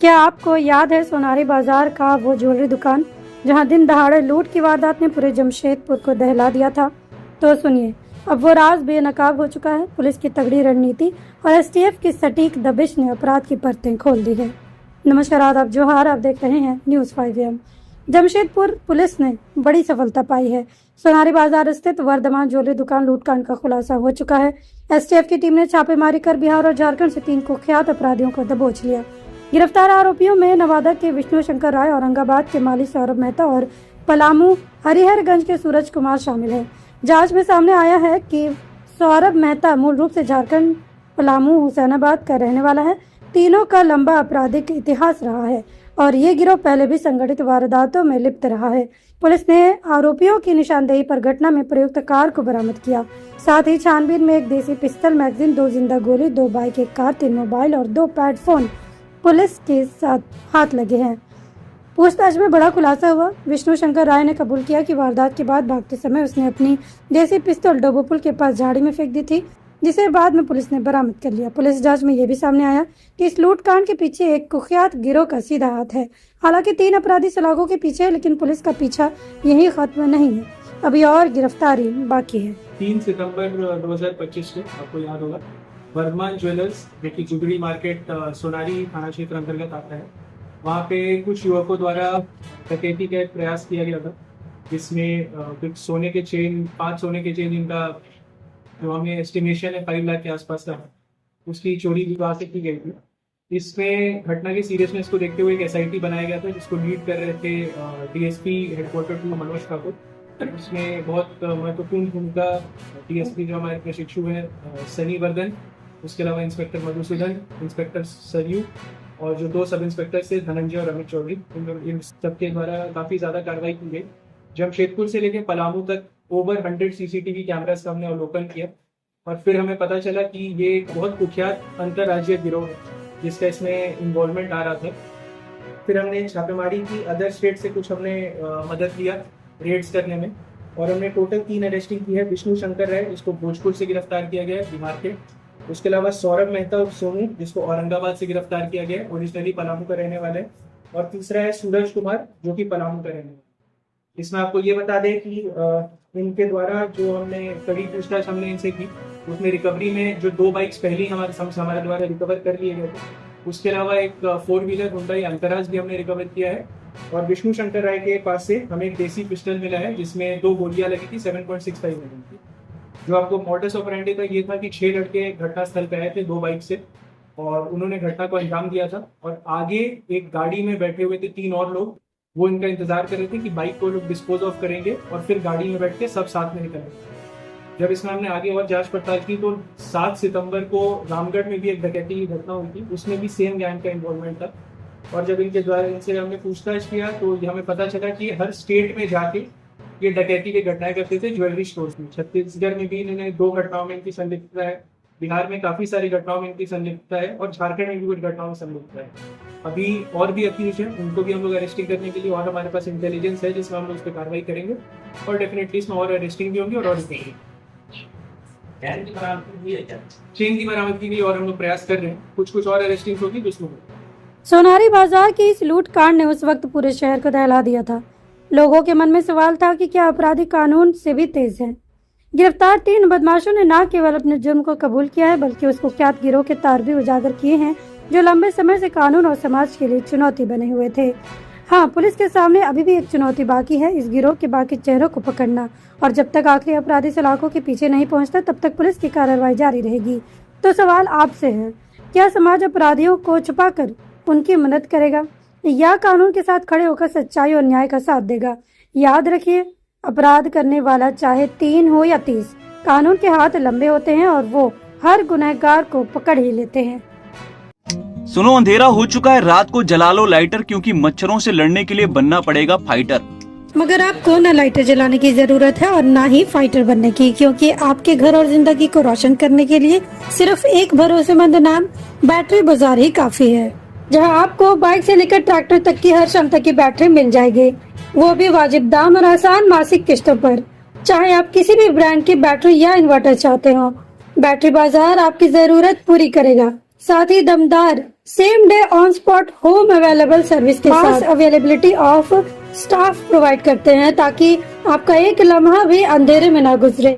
क्या आपको याद है सोनारी बाजार का वो ज्वेलरी दुकान जहां दिन दहाड़े लूट की वारदात ने पूरे जमशेदपुर को दहला दिया था? तो सुनिए, अब वो राज बेनकाब हो चुका है। पुलिस की तगड़ी रणनीति और एसटीएफ की सटीक दबिश ने अपराध की परतें खोल दी है। नमस्कार, आदाब, जोहार। आप देख रहे हैं न्यूज़ 5 AM। जमशेदपुर पुलिस ने बड़ी सफलता पाई है। सोनारी बाजार स्थित वर्धमान ज्वेलरी दुकान लूटकांड का खुलासा हो चुका है। एसटीएफ की टीम ने छापेमारी कर बिहार और झारखंड से 3 कुख्यात अपराधियों को दबोच लिया। गिरफ्तार आरोपियों में नवादा के विष्णु शंकर राय, औरंगाबाद के माली सौरभ मेहता और पलामू हरिहरगंज के सूरज कुमार शामिल है। जांच में सामने आया है कि सौरभ मेहता मूल रूप से झारखंड पलामू हुसैनाबाद का रहने वाला है। तीनों का लंबा आपराधिक इतिहास रहा है और ये गिरोह पहले भी संगठित वारदातों में लिप्त रहा है। पुलिस ने आरोपियों की निशानदेही पर घटना में प्रयुक्त कार को बरामद किया। साथ ही छानबीन में एक देसी पिस्तौल, मैगजीन, 2 जिंदा गोली, 2 बाइक, 1 कार, 3 मोबाइल और 2 पैड फोन पुलिस के साथ हाथ लगे हैं। पूछताछ में बड़ा खुलासा हुआ। विष्णु शंकर राय ने कबूल किया कि वारदात के बाद भागते समय उसने अपनी देसी पिस्तौल डोबो पुल के पास झाड़ी में फेंक दी थी, जिसे बाद में पुलिस ने बरामद कर लिया। पुलिस जांच में यह भी सामने आया कि इस लूटकांड के पीछे एक कुख्यात गिरोह का सीधा हाथ है। हालांकि 3 अपराधी सलाखों के पीछे है, लेकिन पुलिस का पीछा यही खत्म नहीं है। अभी और गिरफ्तारी बाकी है। 3 सितंबर 2025 को आपको याद होगा, वर्धमान ज्वेलर्स जो कि जुगड़ी मार्केट सोनारी थाना क्षेत्र अंतर्गत आता है, वहाँ पे कुछ युवकों द्वारा डकैती का एक प्रयास किया गया था, जिसमें कुछ सोने के चेन, 5 सोने के चेन, जिनका जो हमें एस्टिमेशन है 5 लाख के आसपास का, उसकी चोरी भी वहाँ से की गई थी। इसमें घटना की सीरियसनेस को देखते हुए एक एसआईटी बनाया गया था, जिसको लीड कर रहे थे डीएसपी हेडक्वार्टर 2 मनोज ठाकुर। उसमें बहुत महत्वपूर्ण भूमिका डीएसपी जो हमारे प्रशिक्षु हैं सनी वर्धन, उसके अलावा इंस्पेक्टर मधुसूदन, इंस्पेक्टर सरयू और जो 2 सब इंस्पेक्टर थे धनंजय और अमित चौधरी, इन सबके द्वारा काफ़ी ज़्यादा कार्रवाई की गई। जमशेदपुर से लेकर पलामू तक ओवर 100 सीसीटीवी कैमरास का हमने अवलोकन किया और फिर हमें पता चला कि ये एक बहुत कुख्यात अंतर्राज्यीय गिरोह है जिसका इसमें इन्वॉल्वमेंट आ रहा था। फिर हमने छापेमारी की, अदर स्टेट से कुछ हमने मदद लिया रेड्स करने में और हमने टोटल 3 अरेस्टिंग की है। विष्णु शंकर राय, जिसको भोजपुर से गिरफ्तार किया गया है बिहार के, उसके अलावा सौरभ मेहता और सोनू, जिसको औरंगाबाद से गिरफ्तार किया गया है, ओरिजिनली पलामू का रहने वाला है, और तीसरा है सूरज कुमार, जो कि पलामू का रहने वाला है। इसमें आपको ये बता दें कि इनके द्वारा जो हमने कड़ी पूछताछ हमने इनसे की, उसमें रिकवरी में जो 2 बाइक्स पहले ही हमारे द्वारा रिकवर कर लिए गए थे, उसके अलावा एक 4 व्हीलर हुंडई अंतराज भी हमने रिकवर किया है। और विष्णु शंकर राय के पास से हमें एक देसी पिस्टल मिला है, जिसमें 2 गोलियां लगी थी 7.65 mm की। जो आपको मॉडस ऑपरेंडी का ये था कि 6 लड़के घटनास्थल पे आए थे 2 बाइक से और उन्होंने घटना को अंजाम दिया था, और आगे एक गाड़ी में बैठे हुए थे 3 और लोग, वो इनका इंतजार कर रहे थे कि बाइक को लोग डिस्पोज ऑफ करेंगे और फिर गाड़ी में बैठ के सब साथ में निकलेंगे। जब इसमें हमने आगे और जांच पड़ताल की तो 7 सितंबर को रामगढ़ में भी एक डकैती की घटना हुई थी, उसमें भी सेम गैंग का इन्वॉल्वमेंट था। और जब इनके द्वारा इनसे हमने पूछताछ किया तो हमें पता चला कि हर स्टेट में जाके ये डकैती की घटनाएं करते थे ज्वेलरी स्टोर्स में। छत्तीसगढ़ में भी इन्होंने 2 घटनाओं में इनकी संलिप्तता है, बिहार में काफी सारी घटनाओं में इनकी संलिप्तता है और झारखंड में भी कुछ घटनाओं में संलिप्तता है। अभी और भी अक्यूज हैं, उनको भी हम लोग अरेस्टिंग करने के लिए और हमारे पास इंटेलिजेंस है जिसमें हम लोग उस पर कार्रवाई करेंगे और डेफिनेटली इसमें और अरेस्टिंग भी होंगी और चेन की बरामदगी के लिए और हम लोग प्रयास कर रहे हैं। कुछ और अरेस्टिंग होगी जिसमें सोनारी बाजार की इस लूटकांड ने उस वक्त पूरे शहर को दहला दिया था। लोगों के मन में सवाल था कि क्या अपराधी कानून से भी तेज हैं। गिरफ्तार 3 बदमाशों ने न केवल अपने जुर्म को कबूल किया है, बल्कि उस कुख्यात गिरोह के तार भी उजागर किए हैं जो लंबे समय से कानून और समाज के लिए चुनौती बने हुए थे। हाँ, पुलिस के सामने अभी भी एक चुनौती बाकी है, इस गिरोह के बाकी चेहरों को पकड़ना, और जब तक आखिरी अपराधी सलाखों के पीछे नहीं पहुँचता तब तक पुलिस की कार्रवाई जारी रहेगी। तो सवाल आपसे है, क्या समाज अपराधियों को छुपाकर उनकी मदद करेगा या कानून के साथ खड़े होकर सच्चाई और न्याय का साथ देगा? याद रखिए, अपराध करने वाला चाहे 3 हो या 30, कानून के हाथ लंबे होते हैं और वो हर गुनहगार को पकड़ ही लेते हैं। सुनो, अंधेरा हो चुका है, रात को जला लो लाइटर, क्योंकि मच्छरों से लड़ने के लिए बनना पड़ेगा फाइटर। मगर आपको न लाइटर जलाने की जरूरत है और न ही फाइटर बनने की, क्योंकि आपके घर और जिंदगी को रोशन करने के लिए सिर्फ एक भरोसेमंद नाम बैटरी बाजार ही काफी है, जहां आपको बाइक से लेकर ट्रैक्टर तक की हर क्षमता की बैटरी मिल जाएगी, वो भी वाजिब दाम और आसान मासिक किस्तों पर। चाहे आप किसी भी ब्रांड की बैटरी या इन्वर्टर चाहते हो, बैटरी बाजार आपकी जरूरत पूरी करेगा। साथ ही दमदार same day on spot home available service के साथ अवेलेबिलिटी ऑफ स्टाफ प्रोवाइड करते हैं ताकि आपका एक लम्हा भी अंधेरे में ना गुजरे।